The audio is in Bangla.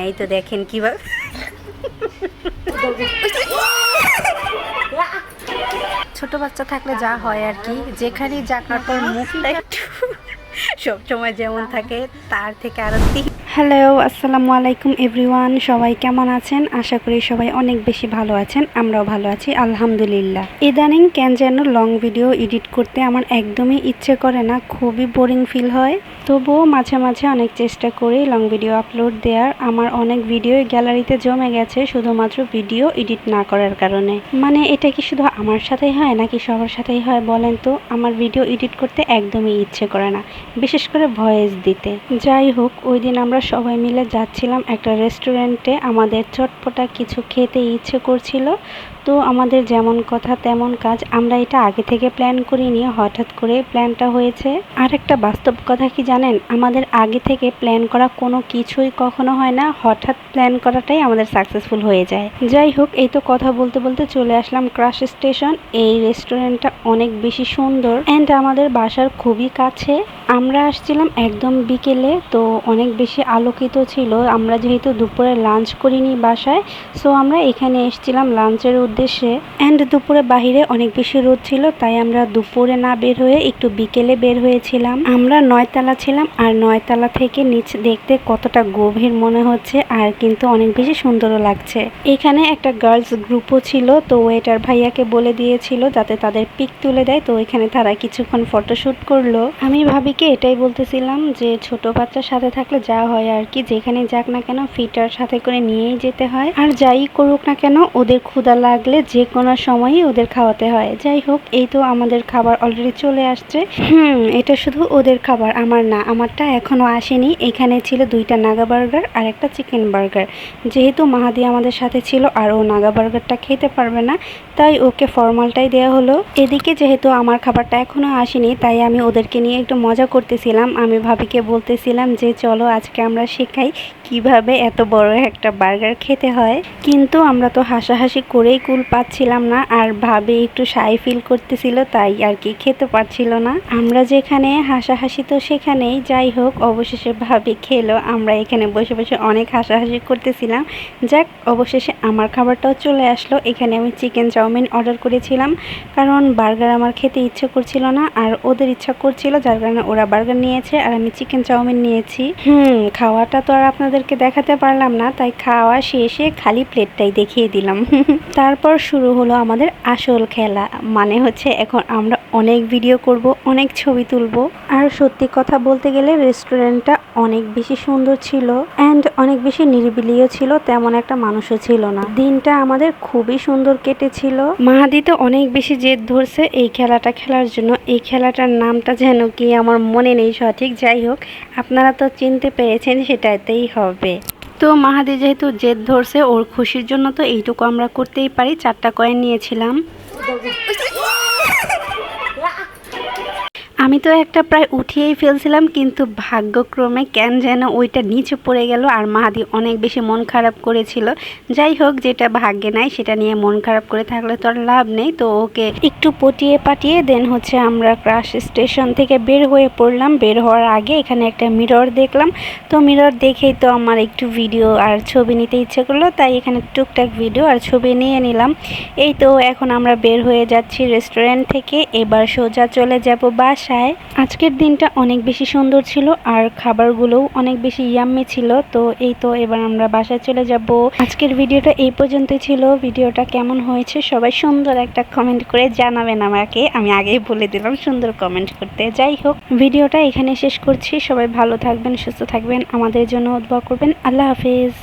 এই তো দেখেন কিভাবে ছোট বাচ্চা থাকলে যা হয় আর কি, যেখানেই যাক না তোর মুখটা একটু সবসময় যেমন থাকে তার থেকে আরো হ্যালো, আসসালামু আলাইকুম এভরিওয়ান। সবাই কেমন আছেন? আশা করি সবাই অনেক বেশি ভালো আছেন। আমরাও ভালো আছি আলহামদুলিল্লাহ। ইদানিং কেন যেন লং ভিডিও এডিট করতে আমার একদমই ইচ্ছে করে না, খুবই বোরিং ফিল হয়। তবুও মাঝে মাঝে অনেক চেষ্টা করি লং ভিডিও আপলোড দেওয়ার। আমার অনেক ভিডিও গ্যালারিতে জমে গেছে শুধুমাত্র ভিডিও এডিট না করার কারণে। মানে এটা কি শুধু আমার সাথেই হয় নাকি সবার সাথেই হয় বলেন তো? আমার ভিডিও এডিট করতে একদমই ইচ্ছে করে না, বিশেষ করে ভয়েস দিতে। যাই হোক, ওই দিন আমরা সবাই মিলে যাচ্ছিলাম একটা রেস্টুরেন্টে। আমাদের চটপটা কিছু খেতে ইচ্ছে করছিল, তো আমাদের যেমন কথা তেমন কাজ। আমরা এটা আগে থেকে প্ল্যান করিনি, হঠাৎ করে প্ল্যানটা হয়েছে। আর একটা বাস্তব কথা কি জানেন, আমাদের আগে থেকে প্ল্যান করা কোনো কিছুই কখনো হয় না, হঠাৎ প্ল্যান করাটাই আমাদের সাকসেসফুল হয়ে যায়। যাই হোক, এই তো কথা বলতে বলতে চলে আসলাম ক্রাশ স্টেশন। এই রেস্টুরেন্টটা অনেক বেশি সুন্দর অ্যান্ড আমাদের বাসার খুবই কাছে। আমরা আসছিলাম একদম বিকেলে, তো অনেক বেশি আলোকিত ছিল। আমরা যেহেতু দুপুরে লাঞ্চ করিনি বাসায়, সো আমরা এখানে এসেছিলাম লাঞ্চের উদ্দেশ্যে। অ্যান্ড দুপুরে বাহিরে অনেক বেশি রোদ ছিল, তাই আমরা দুপুরে না বের হয়ে একটু বিকেলে বের হয়েছিলাম। আমরা 9 তলা ছিলাম, আর 9 তলা থেকে নিচ দেখতে কতটা গভীর মনে হচ্ছে, আর কিন্তু অনেক বেশি সুন্দরও লাগছে। এখানে একটা গার্লস গ্রুপও ছিল, তো ওয়েটার ভাইয়াকে বলে দিয়েছিল যাতে তাদের পিক তুলে দেয়। তো এখানে তারা কিছুক্ষণ ফটোশ্যুট করলো। আমি ভাবিকে এটাই বলতেছিলাম যে ছোট বাচ্চার সাথে থাকলে যা হয় আর কি, যেখানে যাক না কেন ফিটার সাথে করে নিয়েই যেতে হয়। আর যাই করুক না কেন, ওদের ক্ষুধা লাগলে যে কোনো সময়ই ওদের খাওয়াতে হয়। যাই হোক, এই তো আমাদের খাবার অলরেডি চলে আসছে। এটা শুধু ওদের খাবার, আমার না। আমারটা এখনো আসেনি। এখানে ছিল 2টা নাগা বার্গার আর একটা চিকেন বার্গার। যেহেতু মাহাদি আমাদের সাথে ছিল আর ও নাগা বার্গারটা খেতে পারবে না, তাই ওকে ফরমালটাই দেওয়া হলো। এদিকে যেহেতু আমার খাবারটা এখনো আসেনি, তাই আমি ওদেরকে নিয়ে একটু মজা করতেছিলাম। আমি ভাবিকে বলতেছিলাম যে চলো আজকে আমরা শেখাই কিভাবে এত বড় একটা বার্গার খেতে হয়। কিন্তু আমরা তো হাসাহাসি করেই কুল পাচ্ছিলাম না, আর ভাবি একটু শাই ফিল করতেছিল, তাই আর কি খেতে পারছিল না। আমরা যেখানে হাসাহাসি তো সেখানেই। যাই হোক, অবশেষে ভাবি খেলো। আমরা এখানে বসে বসে অনেক হাসাহাসি করতেছিলাম। যাক, অবশেষে আমার খাবারটাও চলে আসলো। এখানে আমি চিকেন চাউমিন অর্ডার করেছিলাম, কারণ বার্গার আমার খেতে ইচ্ছে করছিল না, আর ওদের ইচ্ছা করছিল, যার কারণে ওরা বার্গার নিয়েছে আর আমি চিকেন চাউমিন নিয়েছি। খাওয়াটা তো আর আপনাদেরকে দেখাতে পারলাম না, তাই খাওয়া শেষে খালি প্লেটটাই দেখিয়ে দিলাম। তারপর শুরু হলো আমাদের আসল খেলা, মানে হচ্ছে এখন আমরা অনেক ভিডিও করব, অনেক ছবি তুলব। আর সত্যি কথা বলতে গেলে রেস্টুরেন্টটা অনেক বেশি সুন্দর ছিল অ্যান্ড অনেক বেশি নিরিবিলিও ছিল, তেমন একটা মানুষও ছিল না। দিনটা আমাদের খুবই সুন্দর কেটেছিল। মাহাদি তো অনেক বেশি জেদ ধরছে এই খেলাটা খেলার জন্য। এই খেলাটার নামটা যেন কি আমার মনে নেই সঠিক। যাই হোক, আপনারা তো চিনতে পেরেছেন, সেটাতেই হবে। তো মাহাদি যেহেতু জেদ ধরছে, ওর খুশির জন্য তো এইটুকু আমরা করতেই পারি। 4টা কয়েন নিয়েছিলাম। আমি তো একটা প্রায় উঠিয়েই ফেলছিলাম, কিন্তু ভাগ্যক্রমে কেন যেন ওইটা নিচে পড়ে গেল, আর মাহাদি অনেক বেশি মন খারাপ করেছিল। যাই হোক, যেটা ভাগ্যে নাই সেটা নিয়ে মন খারাপ করে থাকলে তো আর লাভ নেই। তো ওকে একটু পটিয়ে পাটিয়ে দেন হচ্ছে আমরা ক্রাশ স্টেশন থেকে বের হয়ে পড়লাম। বের হওয়ার আগে এখানে একটা মিরর দেখলাম, তো মিরর দেখেই তো আমার একটু ভিডিও আর ছবি নিতে ইচ্ছে করলো, তাই এখানে টুকটাক ভিডিও আর ছবি নিয়ে নিলাম। এই তো এখন আমরা বের হয়ে যাচ্ছি রেস্টুরেন্ট থেকে। এবার সোজা চলে যাব বাসায়। আজকের দিনটা অনেক বেশি সুন্দর ছিল, আর খাবারগুলোও অনেক বেশি ইয়াম্মি ছিল। তো এই তো এবার আমরা বাসায় চলে যাব। আজকের ভিডিওটা এই পর্যন্তই ছিল। ভিডিওটা কেমন হয়েছে সবাই সুন্দর একটা কমেন্ট করে জানাবেন আমাকে। আমি আগেই বলে দিলাম সুন্দর কমেন্ট করতে। যাই হোক, ভিডিওটা এখানে শেষ করছি। সবাই ভালো থাকবেন, সুস্থ থাকবেন, আমাদের জন্য দোয়া করবেন। আল্লাহ হাফেজ।